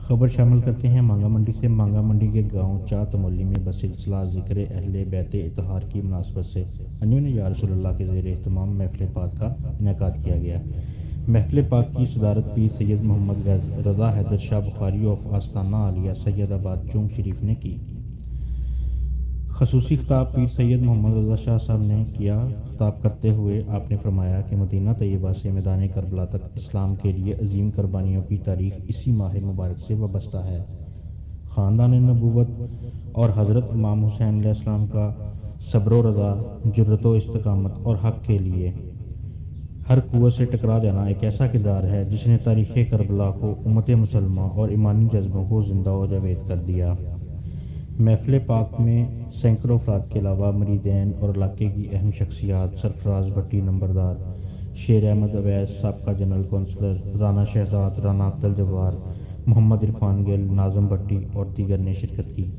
خبر شامل کرتے ہیں مانگا منڈی سے۔ مانگا منڈی کے گاؤں چاہ تمولی میں بسلسلہ ذکر اہل بیت اطہار کی مناسبت سے انجمن یا رسول اللہ کے زیر اہتمام محفل پاک کا انعقاد کیا گیا۔ محفل پاک کی صدارت پیر سید محمد رضا حیدر شاہ بخاری آف آستانہ عالیہ سید آباد چونگ شریف نے کی۔ خصوصی خطاب پیر سید محمد رضا شاہ صاحب نے کیا۔ خطاب کرتے ہوئے آپ نے فرمایا کہ مدینہ طیبہ سے میدان کربلا تک اسلام کے لیے عظیم قربانیوں کی تاریخ اسی ماہ مبارک سے وابستہ ہے۔ خاندان نبوت اور حضرت امام حسین علیہ السلام کا صبر و رضا، جرأت و استقامت اور حق کے لیے ہر قوت سے ٹکرا جانا ایک ایسا کردار ہے جس نے تاریخ کربلا کو، امت مسلمہ اور ایمانی جذبوں کو زندہ و جاوید کر دیا۔ محفل پاک میں سینکڑوں افراد کے علاوہ مریدین اور علاقے کی اہم شخصیات سرفراز بھٹی نمبردار، شیر احمد اویس سابقہ جنرل کونسلر، رانا شہزاد، رانا عبد الجبار، محمد عرفان گل، ناظم بھٹی اور دیگر نے شرکت کی۔